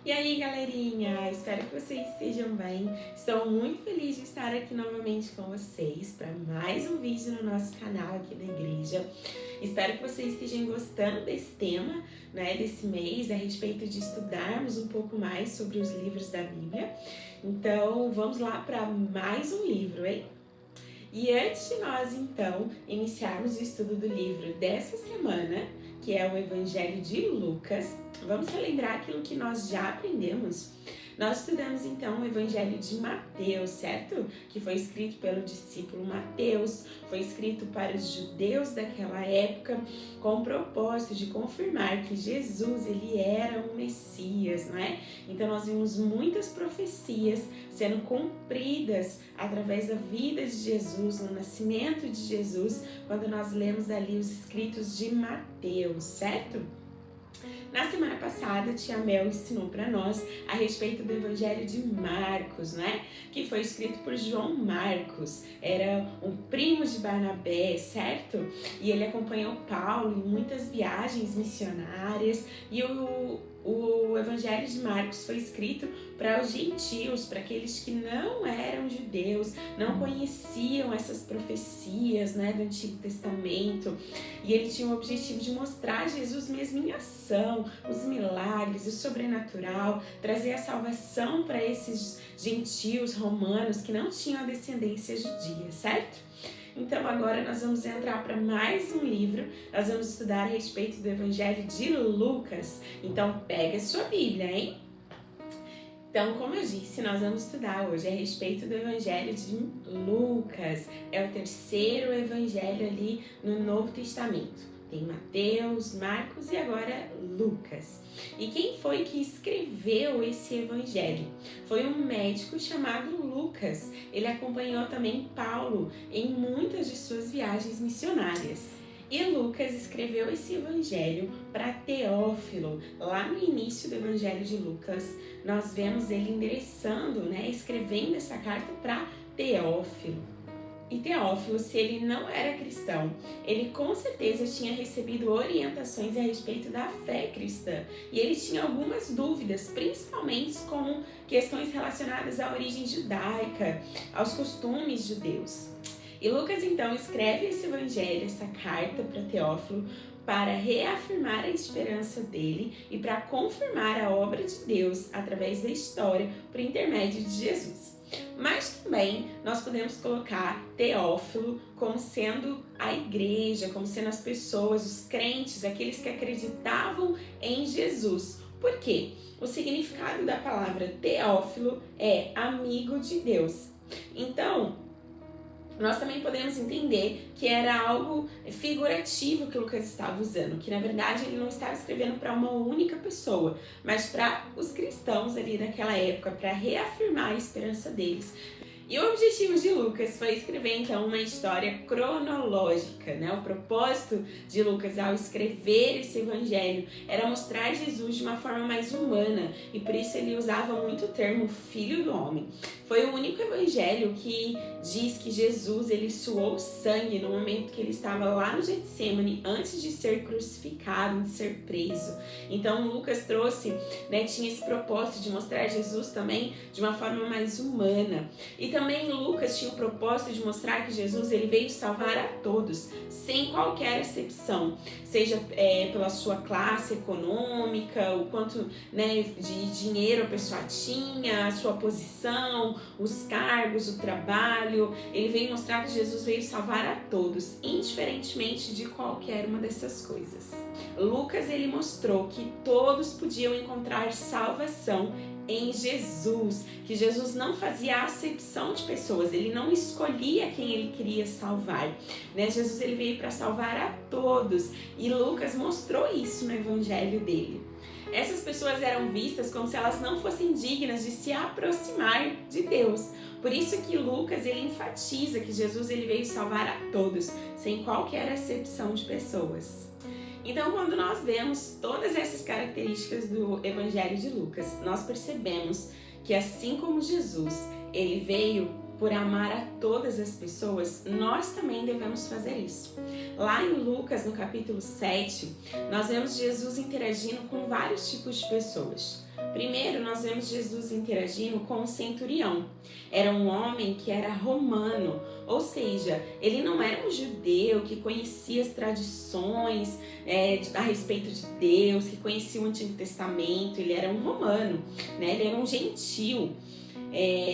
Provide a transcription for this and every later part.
E aí, galerinha, espero que vocês estejam bem. Estou muito feliz de estar aqui novamente com vocês para mais um vídeo no nosso canal aqui da igreja. Espero que vocês estejam gostando desse tema, desse mês, a respeito de estudarmos um pouco mais sobre os livros da Bíblia. Então, vamos lá para mais um livro, hein? E antes de nós, então, iniciarmos o estudo do livro dessa semana, que é o Evangelho de Lucas, vamos relembrar aquilo que nós já aprendemos. Nós estudamos, então, o Evangelho de Mateus, certo? Que foi escrito pelo discípulo Mateus, foi escrito para os judeus daquela época, com o propósito de confirmar que Jesus, ele era um Messias, não é? Então, nós vimos muitas profecias sendo cumpridas através da vida de Jesus, no nascimento de Jesus, quando nós lemos ali os escritos de Mateus, certo? Na semana passada, a tia Mel ensinou para nós a respeito do Evangelho de Marcos, que foi escrito por João Marcos. Era um primo de Barnabé, certo? E ele acompanhou Paulo em muitas viagens missionárias. E o Evangelho de Marcos foi escrito para os gentios, para aqueles que não eram judeus, não conheciam essas profecias, do Antigo Testamento. E ele tinha o objetivo de mostrar Jesus mesmo em ação, os milagres, o sobrenatural, trazer a salvação para esses gentios romanos que não tinham a descendência judia, certo? Então agora nós vamos entrar para mais um livro, nós vamos estudar a respeito do Evangelho de Lucas. Então pega a sua Bíblia, hein? Então, como eu disse, nós vamos estudar hoje a respeito do Evangelho de Lucas. É o terceiro evangelho ali no Novo Testamento. Tem Mateus, Marcos e agora Lucas. E quem foi que escreveu esse evangelho? Foi um médico chamado Lucas. Ele acompanhou também Paulo em muitas de suas viagens missionárias. E Lucas escreveu esse evangelho para Teófilo. Lá no início do Evangelho de Lucas, nós vemos ele endereçando, escrevendo essa carta para Teófilo. E Teófilo, se ele não era cristão, ele com certeza tinha recebido orientações a respeito da fé cristã. E ele tinha algumas dúvidas, principalmente com questões relacionadas à origem judaica, aos costumes judeus. E Lucas, então, escreve esse evangelho, essa carta para Teófilo, para reafirmar a esperança dele e para confirmar a obra de Deus através da história por intermédio de Jesus. Mas também nós podemos colocar Teófilo como sendo a igreja, como sendo as pessoas, os crentes, aqueles que acreditavam em Jesus. Por quê? O significado da palavra Teófilo é amigo de Deus. Então, nós também podemos entender que era algo figurativo que Lucas estava usando, que na verdade ele não estava escrevendo para uma única pessoa, mas para os cristãos ali daquela época, para reafirmar a esperança deles. E o objetivo de Lucas foi escrever então uma história cronológica, O propósito de Lucas ao escrever esse evangelho era mostrar Jesus de uma forma mais humana e por isso ele usava muito o termo filho do homem. Foi o único evangelho que diz que Jesus ele suou sangue no momento que ele estava lá no Getsemane antes de ser crucificado, de ser preso. Então Lucas trouxe, tinha esse propósito de mostrar Jesus também de uma forma mais humana. E também Lucas tinha o propósito de mostrar que Jesus ele veio salvar a todos, sem qualquer exceção, seja pela sua classe econômica, o quanto de dinheiro a pessoa tinha, a sua posição, os cargos, o trabalho. Ele veio mostrar que Jesus veio salvar a todos, indiferentemente de qualquer uma dessas coisas. Lucas ele mostrou que todos podiam encontrar salvação em Jesus, que Jesus não fazia acepção de pessoas, ele não escolhia quem ele queria salvar, Jesus ele veio para salvar a todos e Lucas mostrou isso no evangelho dele. Essas pessoas eram vistas como se elas não fossem dignas de se aproximar de Deus. Por isso que Lucas ele enfatiza que Jesus ele veio salvar a todos, sem qualquer acepção de pessoas. Então, quando nós vemos todas essas características do Evangelho de Lucas, nós percebemos que assim como Jesus, ele veio por amar a todas as pessoas, nós também devemos fazer isso. Lá em Lucas, no capítulo 7, nós vemos Jesus interagindo com vários tipos de pessoas. Primeiro, nós vemos Jesus interagindo com um centurião. Era um homem que era romano, ou seja, ele não era um judeu que conhecia as tradições a respeito de Deus, que conhecia o Antigo Testamento. Ele era um romano, né? Ele era um gentil.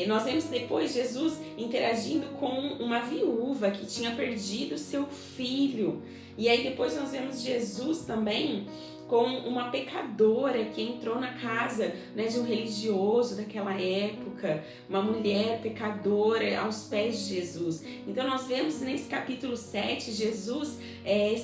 Nós vemos depois Jesus interagindo com uma viúva que tinha perdido seu filho. E aí depois nós vemos Jesus também com uma pecadora que entrou na casa, né, de um religioso daquela época, uma mulher pecadora aos pés de Jesus. Então nós vemos nesse capítulo 7 Jesus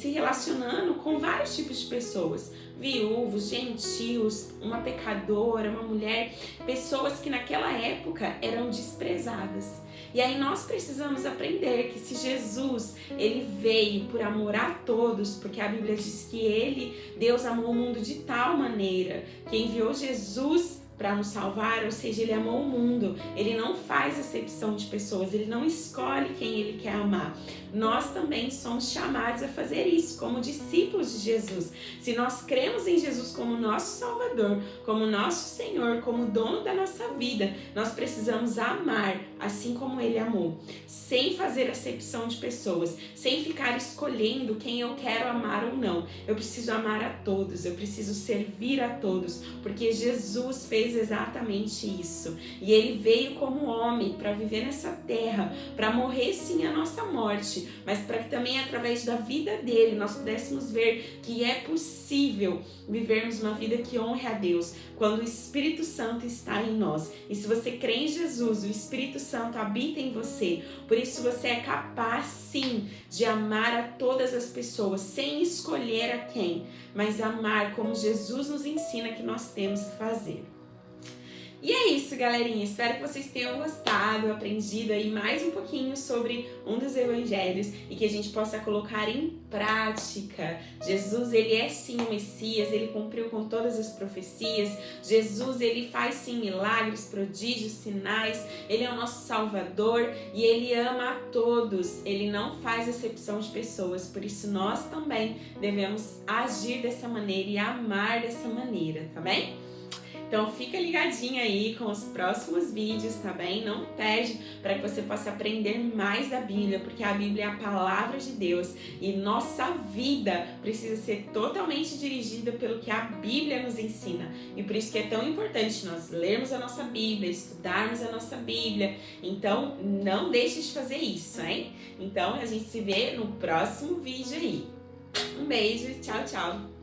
se relacionando com vários tipos de pessoas. Viúvos, gentios, uma pecadora, uma mulher, pessoas que naquela época eram desprezadas. E aí nós precisamos aprender que se Jesus, ele veio por amor a todos, porque a Bíblia diz que Deus amou o mundo de tal maneira que enviou Jesus para nos salvar, ou seja, ele amou o mundo. Ele não faz acepção de pessoas, ele não escolhe quem ele quer amar. Nós também somos chamados a fazer isso como discípulos de Jesus. Se nós cremos em Jesus como nosso Salvador, como nosso Senhor, como dono da nossa vida, nós precisamos amar assim como ele amou, sem fazer acepção de pessoas, sem ficar escolhendo quem eu quero amar ou não. Eu preciso amar a todos, eu preciso servir a todos, porque Jesus fez exatamente isso. E ele veio como homem para viver nessa terra, para morrer sim a nossa morte, mas para que também através da vida dele nós pudéssemos ver que é possível vivermos uma vida que honre a Deus quando o Espírito Santo está em nós. E se você crê em Jesus, o Espírito Santo habita em você. Por isso você é capaz sim de amar a todas as pessoas, sem escolher a quem, mas amar como Jesus nos ensina que nós temos que fazer. E é isso, galerinha. Espero que vocês tenham gostado, aprendido aí mais um pouquinho sobre um dos evangelhos e que a gente possa colocar em prática. Jesus, ele é sim o Messias, ele cumpriu com todas as profecias. Jesus, ele faz sim milagres, prodígios, sinais. Ele é o nosso Salvador e ele ama a todos. Ele não faz acepção de pessoas, por isso nós também devemos agir dessa maneira e amar dessa maneira, tá bem? Então fica ligadinho aí com os próximos vídeos, tá bem? Não perde para que você possa aprender mais da Bíblia, porque a Bíblia é a palavra de Deus e nossa vida precisa ser totalmente dirigida pelo que a Bíblia nos ensina. E por isso que é tão importante nós lermos a nossa Bíblia, estudarmos a nossa Bíblia. Então não deixe de fazer isso, hein? Então a gente se vê no próximo vídeo aí. Um beijo, tchau, tchau!